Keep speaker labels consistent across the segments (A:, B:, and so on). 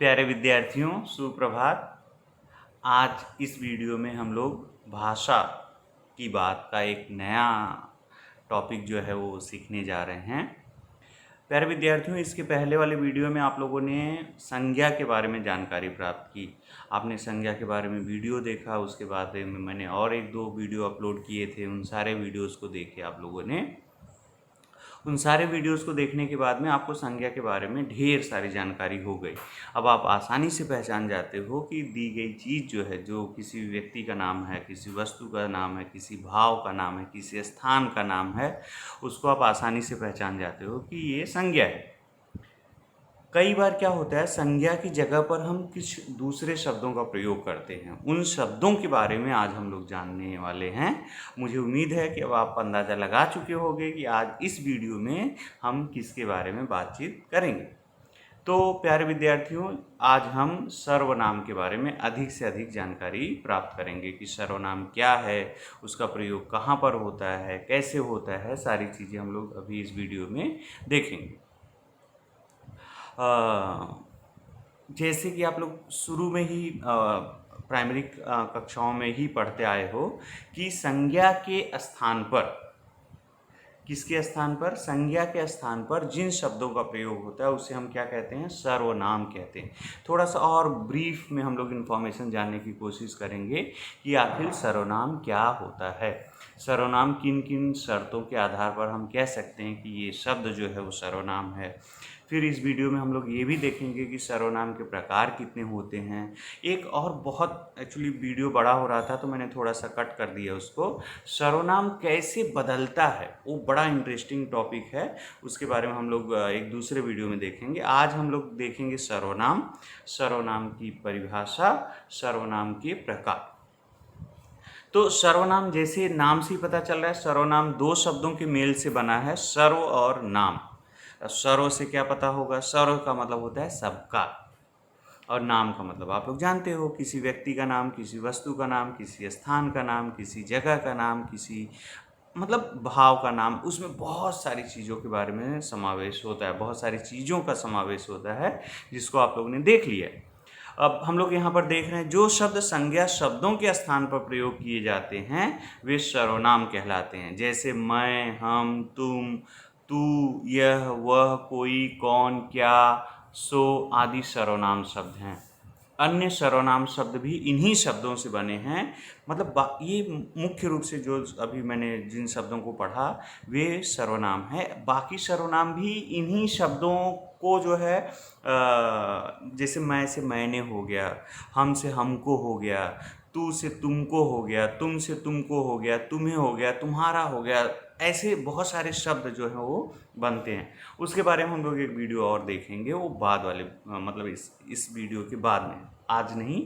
A: प्यारे विद्यार्थियों, सुप्रभात। आज इस वीडियो में हम लोग भाषा की बात का एक नया टॉपिक जो है वो सीखने जा रहे हैं। प्यारे विद्यार्थियों, इसके पहले वाले वीडियो में आप लोगों ने संज्ञा के बारे में जानकारी प्राप्त की। आपने संज्ञा के बारे में वीडियो देखा, उसके बाद में मैंने और एक दो वीडियो अपलोड किए थे। उन सारे वीडियोज़ को देखे आप लोगों ने। उन सारे वीडियोस को देखने के बाद में आपको संज्ञा के बारे में ढेर सारी जानकारी हो गई। अब आप आसानी से पहचान जाते हो कि दी गई चीज़ जो है, जो किसी व्यक्ति का नाम है, किसी वस्तु का नाम है, किसी भाव का नाम है, किसी स्थान का नाम है, उसको आप आसानी से पहचान जाते हो कि ये संज्ञा है। कई बार क्या होता है, संज्ञा की जगह पर हम कुछ दूसरे शब्दों का प्रयोग करते हैं। उन शब्दों के बारे में आज हम लोग जानने वाले हैं। मुझे उम्मीद है कि अब आप अंदाज़ा लगा चुके होंगे कि आज इस वीडियो में हम किसके बारे में बातचीत करेंगे। तो प्यारे विद्यार्थियों, आज हम सर्वनाम के बारे में अधिक से अधिक जानकारी प्राप्त करेंगे कि सर्वनाम क्या है, उसका प्रयोग कहाँ पर होता है, कैसे होता है, सारी चीज़ें हम लोग अभी इस वीडियो में देखेंगे। जैसे कि आप लोग शुरू में ही प्राइमरी कक्षाओं में ही पढ़ते आए हो कि संज्ञा के स्थान पर, किसके स्थान पर, संज्ञा के स्थान पर जिन शब्दों का प्रयोग होता है उसे हम क्या कहते हैं, सर्वनाम कहते हैं। थोड़ा सा और ब्रीफ में हम लोग इन्फॉर्मेशन जानने की कोशिश करेंगे कि आखिर सर्वनाम क्या होता है, सर्वनाम किन किन शर्तों के आधार पर हम कह सकते हैं कि ये शब्द जो है वो सर्वनाम है। फिर इस वीडियो में हम लोग ये भी देखेंगे कि सर्वनाम के प्रकार कितने होते हैं। एक और बहुत एक्चुअली वीडियो बड़ा हो रहा था तो मैंने थोड़ा सा कट कर दिया उसको। सर्वनाम कैसे बदलता है, वो बड़ा इंटरेस्टिंग टॉपिक है, उसके बारे में हम लोग एक दूसरे वीडियो में देखेंगे। आज हम लोग देखेंगे सर्वनाम, सर्वनाम की परिभाषा, सर्वनाम के प्रकार। तो सर्वनाम जैसे नाम से ही पता चल रहा है, सर्वनाम दो शब्दों के मेल से बना है, सर्व और नाम। सर्व से क्या पता होगा, सर्व का मतलब होता है सबका, और नाम का मतलब आप लोग जानते हो, किसी व्यक्ति का नाम, किसी वस्तु का नाम, किसी स्थान का नाम, किसी जगह का नाम, किसी मतलब भाव का नाम। उसमें बहुत सारी चीज़ों के बारे में समावेश होता है, बहुत सारी चीज़ों का समावेश होता है जिसको आप लोगों ने देख लिया है। अब हम लोग यहाँ पर देख रहे हैं जो शब्द संज्ञा शब्दों के स्थान पर प्रयोग किए जाते हैं वे सर्वनाम कहलाते हैं। जैसे मैं, हम, तुम, तू, यह, वह, कोई, कौन, क्या, सो आदि सर्वनाम शब्द हैं। अन्य सर्वनाम शब्द भी इन्हीं शब्दों से बने हैं। मतलब ये मुख्य रूप से जो अभी मैंने जिन शब्दों को पढ़ा वे सर्वनाम है। बाकी सर्वनाम भी इन्हीं शब्दों को जो है जैसे मैं से मैंने हो गया, हम से हमको हो गया, तू से तुमको हो गया, तुम से तुमको हो गया, तुम्हें हो गया, तुम्हारा हो गया, ऐसे बहुत सारे शब्द जो हैं वो बनते हैं। उसके बारे में हम लोग एक वीडियो और देखेंगे, वो बाद वाले मतलब इस वीडियो के बाद में, आज नहीं।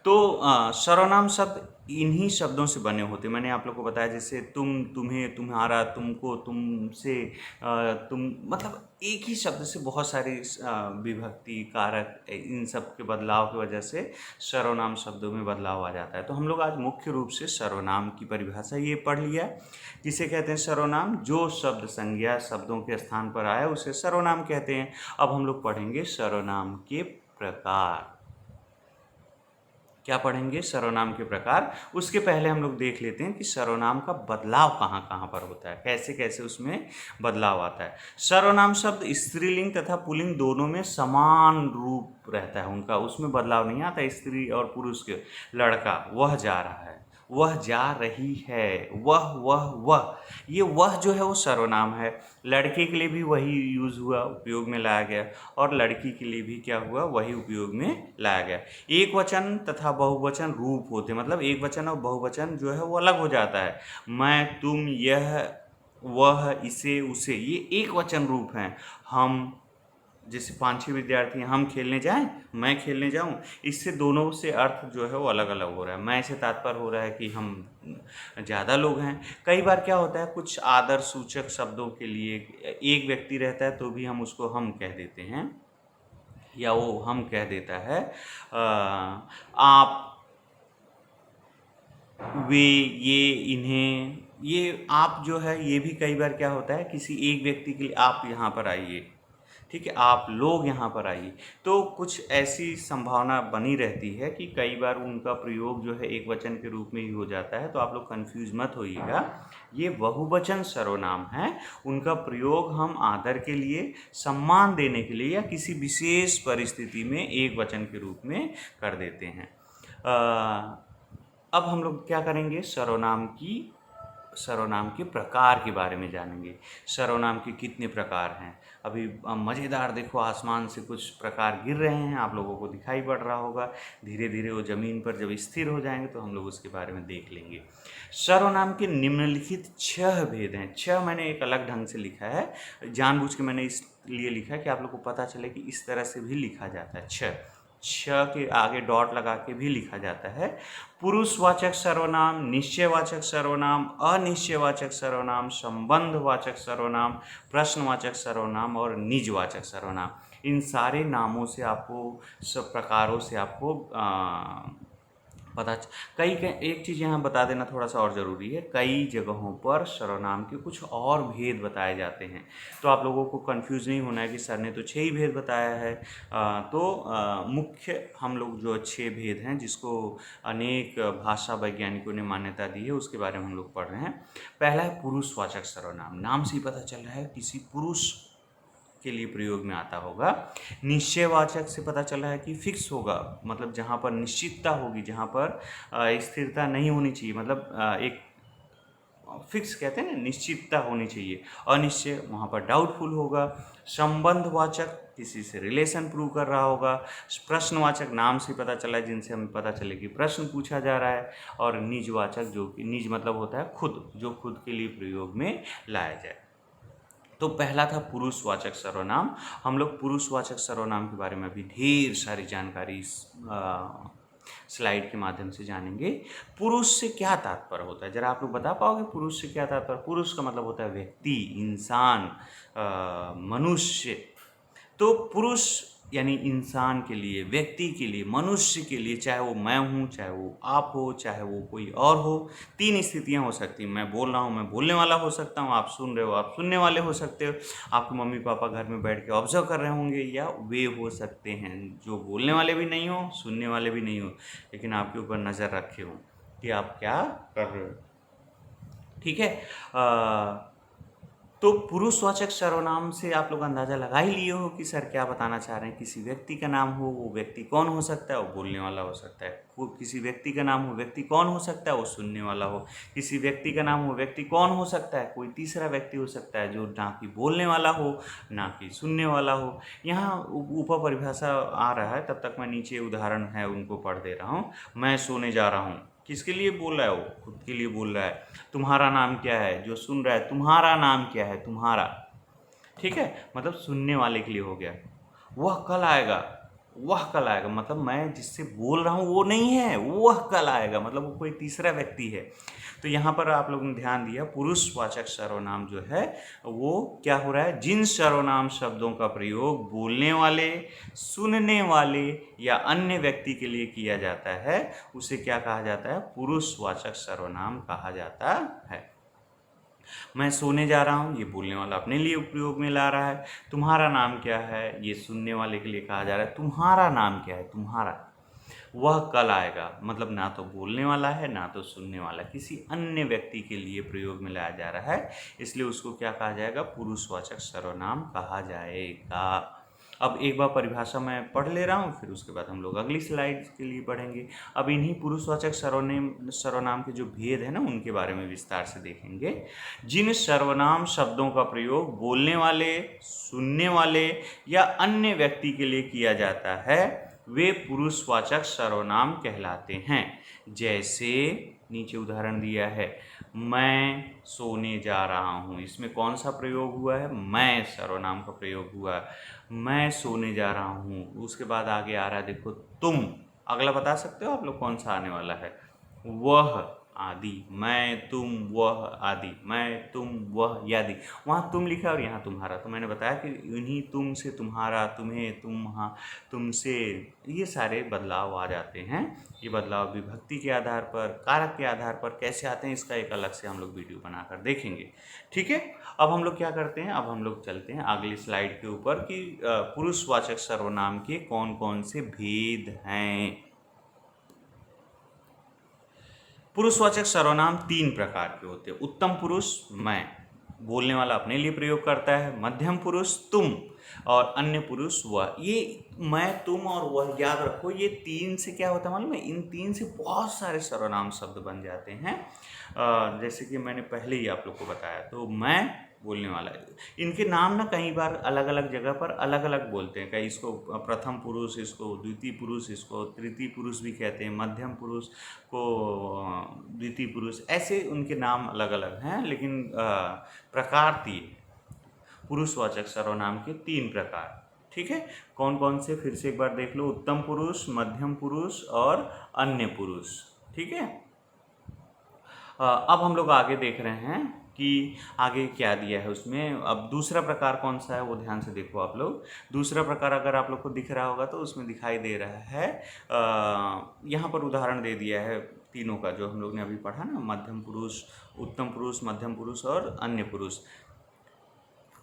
A: तो सर्वनाम शब्द इन्हीं शब्दों से बने होते। मैंने आप लोग को बताया जैसे तुम, तुम्हें, तुम्हारा, तुमको, तुमसे, तुम, मतलब एक ही शब्द से बहुत सारी विभक्ति, कारक, इन सब के बदलाव की वजह से सर्वनाम शब्दों में बदलाव आ जाता है। तो हम लोग आज मुख्य रूप से सर्वनाम की परिभाषा ये पढ़ लिया। किसे कहते हैं सर्वनाम, जो शब्द संज्ञा शब्दों के स्थान पर आया उसे सर्वनाम कहते हैं। अब हम लोग पढ़ेंगे सर्वनाम के प्रकार। क्या पढ़ेंगे, सर्वनाम के प्रकार। उसके पहले हम लोग देख लेते हैं कि सर्वनाम का बदलाव कहाँ कहाँ पर होता है, कैसे कैसे उसमें बदलाव आता है। सर्वनाम शब्द स्त्रीलिंग तथा पुल्लिंग दोनों में समान रूप रहता है उनका, उसमें बदलाव नहीं आता। स्त्री और पुरुष के, लड़का, वह जा रहा है, वह जा रही है, वह, ये वह जो है वो सर्वनाम है। लड़के के लिए भी वही यूज़ हुआ, उपयोग में लाया गया, और लड़की के लिए भी क्या हुआ, वही उपयोग में लाया गया। एक वचन तथा बहुवचन रूप होते, मतलब एक वचन और बहुवचन जो है वो अलग हो जाता है। मैं, तुम, यह, वह, इसे, उसे, ये एक वचन रूप हैं। हम, जैसे 5-6 विद्यार्थी हैं, हम खेलने जाएं, मैं खेलने जाऊं, इससे दोनों से अर्थ जो है वो अलग अलग हो रहा है। मैं से तात्पर्य हो रहा है कि हम ज़्यादा लोग हैं। कई बार क्या होता है, कुछ आदर सूचक शब्दों के लिए एक व्यक्ति रहता है तो भी हम उसको हम कह देते हैं, या वो हम कह देता है। आप, वे, ये, इन्हें, ये आप जो है ये भी कई बार क्या होता है, किसी एक व्यक्ति के लिए आप यहाँ पर आइए, ठीक है, आप लोग यहाँ पर आइए। तो कुछ ऐसी संभावना बनी रहती है कि कई बार उनका प्रयोग जो है एक वचन के रूप में ही हो जाता है, तो आप लोग कंफ्यूज मत होइएगा। ये बहुवचन सर्वनाम है, उनका प्रयोग हम आदर के लिए, सम्मान देने के लिए या किसी विशेष परिस्थिति में एक वचन के रूप में कर देते हैं। अब हम लोग क्या करेंगे, सर्वनाम के प्रकार के बारे में जानेंगे। सर्वनाम के कितने प्रकार हैं। अभी मज़ेदार देखो, आसमान से कुछ प्रकार गिर रहे हैं, आप लोगों को दिखाई पड़ रहा होगा। धीरे धीरे वो ज़मीन पर जब स्थिर हो जाएंगे तो हम लोग उसके बारे में देख लेंगे। सर्वनाम के निम्नलिखित 6 भेद हैं। 6 मैंने एक अलग ढंग से लिखा है, जानबूझ के मैंने इसलिए लिखा है कि आप लोग को पता चले कि इस तरह से भी लिखा जाता है। 6 के आगे डॉट लगा के भी लिखा जाता है। पुरुषवाचक सर्वनाम, निश्चयवाचक सर्वनाम, अनिश्चयवाचक सर्वनाम, संबंधवाचक सर्वनाम, प्रश्नवाचक सर्वनाम और निजवाचक सर्वनाम। इन सारे नामों से आपको, सब प्रकारों से आपको एक चीज़ यहाँ बता देना थोड़ा सा और ज़रूरी है। कई जगहों पर सर्वनाम के कुछ और भेद बताए जाते हैं, तो आप लोगों को कंफ्यूज नहीं होना है कि सर ने तो 6 ही भेद बताया है। मुख्य हम लोग जो 6 भेद हैं, जिसको अनेक भाषा वैज्ञानिकों ने मान्यता दी है, उसके बारे में हम लोग पढ़ रहे हैं। पहला है पुरुषवाचक सर्वनाम। नाम से ही पता चल रहा है किसी पुरुष के लिए प्रयोग में आता होगा। निश्चयवाचक से पता चला है कि फिक्स होगा, मतलब जहाँ पर निश्चितता होगी, जहाँ पर स्थिरता नहीं होनी चाहिए, मतलब एक फिक्स कहते हैं ना, निश्चितता होनी चाहिए। अनिश्चय, वहाँ पर डाउटफुल होगा। संबंधवाचक, किसी से रिलेशन प्रूव कर रहा होगा। प्रश्नवाचक, नाम से पता चला है, जिनसे हमें पता चले कि प्रश्न पूछा जा रहा है। और निजवाचक, जो कि निज मतलब होता है खुद, जो खुद के लिए प्रयोग में लाया जाए। तो पहला था पुरुषवाचक सर्वनाम। हम लोग पुरुषवाचक सर्वनाम के बारे में भी ढेर सारी जानकारी स्लाइड के माध्यम से जानेंगे। पुरुष से क्या तात्पर्य होता है, जरा आप लोग बता पाओगे पुरुष से क्या तात्पर्य? पुरुष का मतलब होता है व्यक्ति, इंसान, मनुष्य। तो पुरुष यानी इंसान के लिए, व्यक्ति के लिए, मनुष्य के लिए, चाहे वो मैं हूँ, चाहे वो आप हो, चाहे वो कोई और हो। 3 स्थितियाँ हो सकती हैं। मैं बोल रहा हूँ, मैं बोलने वाला हो सकता हूँ। आप सुन रहे हो, आप सुनने वाले हो सकते हो। आपके मम्मी पापा घर में बैठ के ऑब्जर्व कर रहे होंगे, या वे हो सकते हैं जो बोलने वाले भी नहीं हो, सुनने वाले भी नहीं हो, लेकिन आपके ऊपर नज़र रखे हो कि आप क्या कर रहे हो। ठीक है। तो पुरुषवाचक सर्वनाम से आप लोग अंदाज़ा लगा ही लिए हो कि सर क्या बताना चाह रहे हैं। किसी व्यक्ति का नाम हो, वो व्यक्ति कौन हो सकता है? वो बोलने वाला हो सकता है। किसी व्यक्ति का नाम हो, व्यक्ति कौन हो सकता है? वो सुनने वाला हो। किसी व्यक्ति का नाम हो, व्यक्ति कौन हो सकता है? कोई तीसरा व्यक्ति हो सकता है, जो ना कि बोलने वाला हो, ना कि सुनने वाला हो। यहाँ ऊपर परिभाषा आ रहा है, तब तक मैं नीचे उदाहरण है उनको पढ़ दे रहा हूँ। मैं सोने जा रहा हूँ, किसके लिए बोल रहा है? वो खुद के लिए बोल रहा है। तुम्हारा नाम क्या है? जो सुन रहा है, तुम्हारा नाम क्या है? तुम्हारा। ठीक है, मतलब सुनने वाले के लिए हो गया। वह कल आएगा, वह कल आएगा मतलब मैं जिससे बोल रहा हूँ वो नहीं है, वह कल आएगा मतलब वो कोई तीसरा व्यक्ति है। तो यहाँ पर आप लोगों ने ध्यान दिया, पुरुषवाचक सर्वनाम जो है वो क्या हो रहा है? जिन सर्वनाम शब्दों का प्रयोग बोलने वाले, सुनने वाले या अन्य व्यक्ति के लिए किया जाता है, उसे क्या कहा जाता है? पुरुषवाचक सर्वनाम कहा जाता है। मैं सोने जा रहा हूँ, ये बोलने वाला अपने लिए उपयोग में ला रहा है। तुम्हारा नाम क्या है? ये सुनने वाले के लिए कहा जा रहा है। तुम्हारा नाम क्या है? तुम्हारा। वह कल आएगा मतलब ना तो बोलने वाला है, ना तो सुनने वाला, किसी अन्य व्यक्ति के लिए प्रयोग में लाया जा रहा है, इसलिए उसको क्या कहा जाएगा? पुरुषवाचक सर्वनाम कहा जाएगा। अब एक बार परिभाषा मैं पढ़ ले रहा हूँ, फिर उसके बाद हम लोग अगली स्लाइड के लिए पढ़ेंगे। अब इन्हीं पुरुषवाचक सर्वनाम के जो भेद है ना, उनके बारे में विस्तार से देखेंगे। जिन सर्वनाम शब्दों का प्रयोग बोलने वाले, सुनने वाले या अन्य व्यक्ति के लिए किया जाता है, वे पुरुषवाचक सर्वनाम कहलाते हैं। जैसे नीचे उदाहरण दिया है, मैं सोने जा रहा हूँ, इसमें कौन सा प्रयोग हुआ है? मैं सर्वनाम का प्रयोग हुआ। मैं सोने जा रहा हूँ, उसके बाद आगे आ रहा है देखो तुम। अगला बता सकते हो आप लोग कौन सा आने वाला है? वह, आदि, मैं तुम वह आदि, मैं तुम वह यादि। वहाँ तुम लिखा और यहाँ तुम्हारा, तो मैंने बताया कि इन्हीं तुम से तुम्हारा, तुम्हें, तुम, हाँ, तुमसे, ये सारे बदलाव आ जाते हैं। ये बदलाव विभक्ति के आधार पर, कारक के आधार पर कैसे आते हैं, इसका एक अलग से हम लोग वीडियो बनाकर देखेंगे। ठीक है, अब हम लोग क्या करते हैं, अब हम लोग चलते हैं अगली स्लाइड के ऊपर कि पुरुषवाचक सर्वनाम के कौन कौन से भेद हैं। पुरुषवाचक सर्वनाम तीन प्रकार के होते हैं। उत्तम पुरुष मैं, बोलने वाला अपने लिए प्रयोग करता है। मध्यम पुरुष तुम, और अन्य पुरुष वह। ये मैं, तुम और वह, याद रखो, ये तीन से क्या होता है मालूम है, इन तीन से बहुत सारे सर्वनाम शब्द बन जाते हैं। जैसे कि मैंने पहले ही आप लोग को बताया, तो मैं बोलने वाला है, इनके नाम ना कई बार अलग अलग जगह पर अलग अलग बोलते हैं। कहीं इसको प्रथम पुरुष, इसको द्वितीय पुरुष, इसको तृतीय पुरुष भी कहते हैं, मध्यम पुरुष को द्वितीय पुरुष, ऐसे उनके नाम अलग अलग हैं। लेकिन प्रकार तीन, पुरुषवाचक सर्वनाम के तीन प्रकार। ठीक है, कौन कौन से, फिर से एक बार देख लो। उत्तम पुरुष, मध्यम पुरुष और अन्य पुरुष। ठीक है, अब हम लोग आगे देख रहे हैं कि आगे क्या दिया है उसमें। अब दूसरा प्रकार कौन सा है वो ध्यान से देखो आप लोग। दूसरा प्रकार अगर आप लोग को दिख रहा होगा तो उसमें दिखाई दे रहा है, यहाँ पर उदाहरण दे दिया है तीनों का, जो हम लोग ने अभी पढ़ा ना, मध्यम पुरुष, उत्तम पुरुष, मध्यम पुरुष और अन्य पुरुष।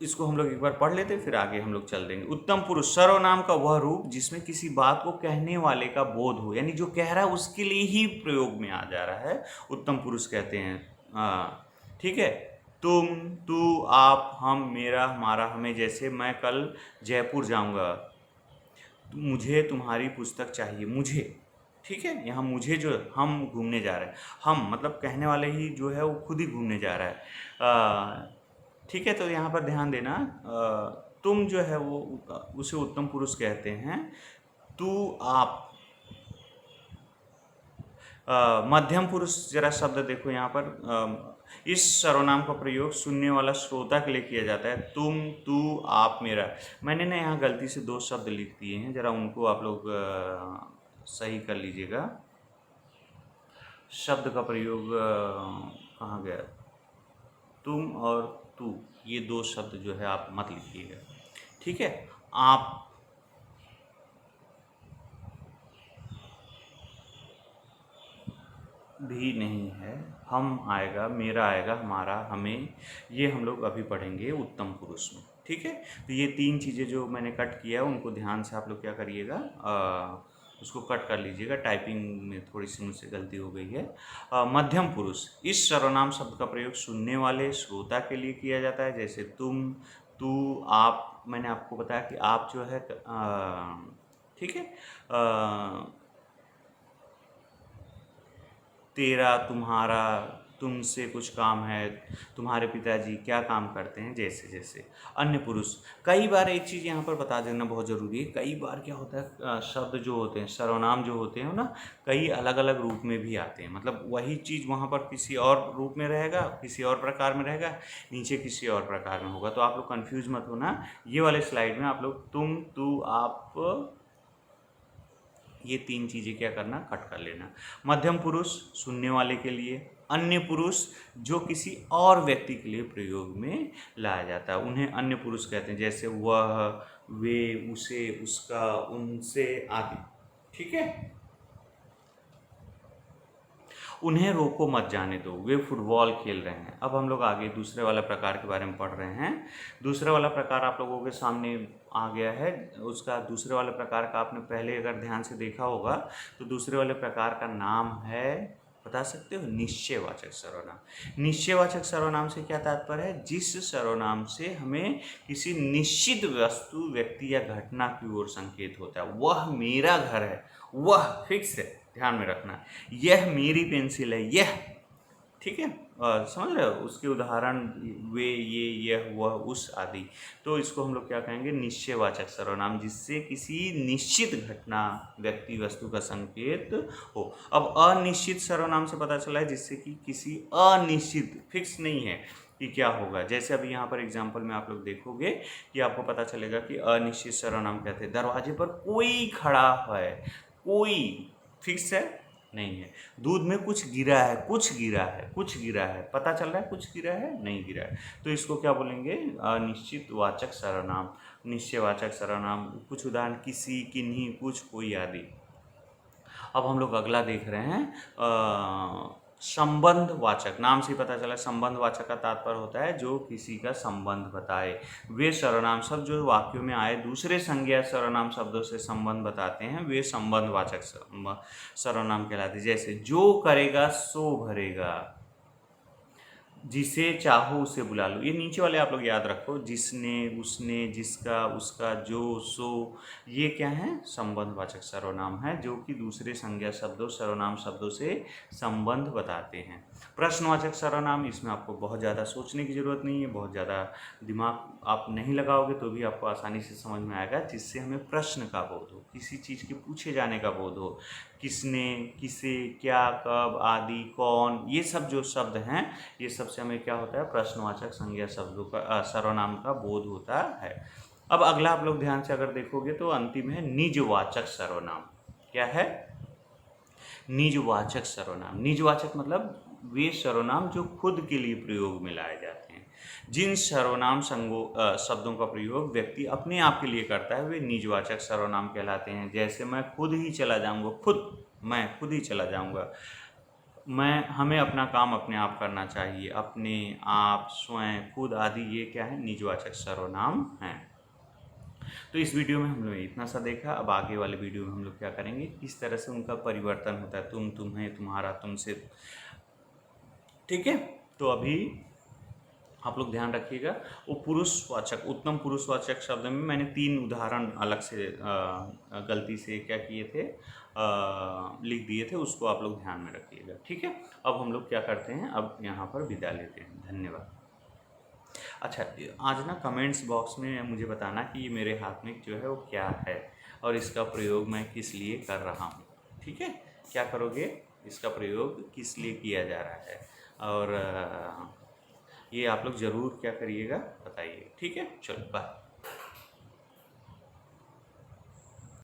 A: इसको हम लोग एक बार पढ़ लेते, फिर आगे हम लोग चल देंगे। उत्तम पुरुष सर्वनाम का वह रूप जिसमें किसी बात को कहने वाले का बोध हो, यानी जो कह रहा है उसके लिए ही प्रयोग में आ जा रहा है, उत्तम पुरुष कहते हैं। ठीक है, तुम, तू, आप, हम, मेरा, हमारा, हमें। जैसे मैं कल जयपुर जाऊंगा, मुझे तुम्हारी पुस्तक चाहिए, मुझे। ठीक है, यहाँ मुझे जो, हम घूमने जा रहे हैं, हम मतलब कहने वाले ही जो है वो खुद ही घूमने जा रहा है। ठीक है, तो यहाँ पर ध्यान देना, तुम जो है वो उसे उत्तम पुरुष कहते हैं। तू, आप, मध्यम पुरुष जरा शब्द देखो यहाँ पर, इस सर्वनाम का प्रयोग सुनने वाला श्रोता के लिए किया जाता है। तुम, तू, आप, मेरा। मैंने ना यहाँ गलती से दो शब्द लिख दिए हैं, जरा उनको आप लोग सही कर लीजिएगा। शब्द का प्रयोग कहाँ गया, तुम और तू, ये दो शब्द जो है आप मत लिखिएगा। ठीक है, आप भी नहीं है, हम आएगा, मेरा आएगा, हमारा, हमें, ये हम लोग अभी पढ़ेंगे उत्तम पुरुष में। ठीक है, तो ये तीन चीज़ें जो मैंने कट किया है उनको ध्यान से आप लोग क्या करिएगा, उसको कट कर लीजिएगा। टाइपिंग में थोड़ी सी मुझसे गलती हो गई है। मध्यम पुरुष, इस सर्वनाम शब्द का प्रयोग सुनने वाले श्रोता के लिए किया जाता है। जैसे तुम, तू, आप। मैंने आपको बताया कि आप जो है, ठीक है, तेरा, तुम्हारा, तुमसे कुछ काम है, तुम्हारे पिताजी क्या काम करते हैं, जैसे जैसे। अन्य पुरुष, कई बार एक चीज़ यहाँ पर बता देना बहुत ज़रूरी है, कई बार क्या होता है, शब्द जो होते हैं, सर्वनाम जो होते हैं ना, कई अलग अलग रूप में भी आते हैं। मतलब वही चीज़ वहाँ पर किसी और रूप में रहेगा, किसी और प्रकार में रहेगा, नीचे किसी और प्रकार में होगा। तो आप लोग कन्फ्यूज मत होना। ये वाले स्लाइड में आप लोग तुम, तू, आप, ये तीन चीज़ें क्या करना, कट कर लेना। मध्यम पुरुष सुनने वाले के लिए, अन्य पुरुष जो किसी और व्यक्ति के लिए प्रयोग में लाया जाता है, उन्हें अन्य पुरुष कहते हैं। जैसे वह, वे, उसे, उसका, उनसे आदि। ठीक है, उन्हें रोको मत जाने दो, वे फुटबॉल खेल रहे हैं। अब हम लोग आगे दूसरे वाला प्रकार के बारे में पढ़ रहे हैं। दूसरा वाला प्रकार आप लोगों के सामने आ गया है। उसका दूसरे वाले प्रकार का आपने पहले अगर ध्यान से देखा होगा तो दूसरे वाले प्रकार का नाम है, बता सकते हो, निश्चयवाचक सर्वनाम। निश्चयवाचक सर्वनाम से क्या तात्पर्य है, जिस सर्वनाम से हमें किसी निश्चित वस्तु, व्यक्ति या घटना की ओर संकेत होता है। वह मेरा घर है, वह फिक्स है, ध्यान में रखना। यह मेरी पेंसिल है, यह, ठीक है, समझ रहे हो। उसके उदाहरण वे, ये, यह, वह, उस आदि। तो इसको हम लोग क्या कहेंगे, निश्चयवाचक सर्वनाम, जिससे किसी निश्चित घटना, व्यक्ति, वस्तु का संकेत हो। अब अनिश्चित सर्वनाम से पता चला है जिससे कि किसी अनिश्चित, फिक्स नहीं है कि क्या होगा। जैसे अभी यहाँ पर एग्जाम्पल में आप लोग देखोगे कि आपको पता चलेगा कि अनिश्चित सर्वनाम कहते हैं, दरवाजे पर कोई खड़ा है, कोई फिक्स है नहीं है। दूध में कुछ गिरा है, कुछ गिरा है, कुछ गिरा है, पता चल रहा है कुछ गिरा है, नहीं गिरा है। तो इसको क्या बोलेंगे? अनिश्चित वाचक सर्वनाम, निश्चयवाचक सर्वनाम। कुछ उदाहरण: किसी, किन्हीं, कुछ, कोई आदि। अब हम लोग अगला देख रहे हैं संबंधवाचक। नाम से ही पता चला संबंधवाचक का तात्पर्य होता है जो किसी का संबंध बताए। वे सर्वनाम शब्द जो वाक्यों में आए दूसरे संज्ञा सर्वनाम शब्दों से संबंध बताते हैं, वे संबंधवाचक सर्वनाम कहलाते हैं। जैसे जो करेगा सो भरेगा, जिसे चाहो उसे बुला लो। ये नीचे वाले आप लोग याद रखो, जिसने, उसने, जिसका, उसका, जो, सो, ये क्या है? संबंधवाचक सर्वनाम है जो कि दूसरे संज्ञा शब्दों सर्वनाम शब्दों से संबंध बताते हैं। प्रश्नवाचक सर्वनाम, इसमें आपको बहुत ज़्यादा सोचने की ज़रूरत नहीं है, बहुत ज़्यादा दिमाग आप नहीं लगाओगे तो भी आपको आसानी से समझ में आएगा, जिससे हमें प्रश्न का बोध हो, किसी चीज़ के पूछे जाने का बोध हो। किसने, किसे, क्या, कब, आदि, कौन, ये सब जो शब्द हैं, ये सबसे हमें क्या होता है? प्रश्नवाचक संज्ञा शब्दों का सर्वनाम का बोध होता है। अब अगला आप लोग ध्यान से अगर देखोगे तो अंतिम है निजवाचक सर्वनाम। क्या है? निजवाचक सर्वनाम। निजवाचक मतलब वे सर्वनाम जो खुद के लिए प्रयोग में लाए जाते हैं। जिन सर्वनाम शब्दों का प्रयोग व्यक्ति अपने आप के लिए करता है वे निजवाचक सर्वनाम कहलाते हैं। जैसे मैं खुद ही चला जाऊंगा, मैं खुद ही चला जाऊंगा। हमें अपना काम अपने आप करना चाहिए, अपने आप, स्वयं, खुद आदि, ये क्या है? निजवाचक सर्वनाम हैं। तो इस वीडियो में हम लोग इतना सा देखा। अब आगे वाले वीडियो में हम लोग क्या करेंगे, किस तरह से उनका परिवर्तन होता है, तुम, तुम्हें, तुम्हारा, तुमसे। ठीक है, तो अभी आप लोग ध्यान रखिएगा। वो पुरुषवाचक, उत्तम पुरुषवाचक शब्द में मैंने 3 उदाहरण अलग से गलती से क्या किए थे, लिख दिए थे, उसको आप लोग ध्यान में रखिएगा। ठीक है, अब हम लोग क्या करते हैं, अब यहाँ पर विदा लेते हैं। धन्यवाद। अच्छा, आज ना कमेंट्स बॉक्स में मुझे बताना कि ये मेरे हाथ में जो है वो क्या है और इसका प्रयोग मैं किस लिए कर रहा हूँ। ठीक है, क्या करोगे, इसका प्रयोग किस लिए किया जा रहा है, और ये आप लोग ज़रूर क्या करिएगा, बताइए। ठीक है, चलो बाय।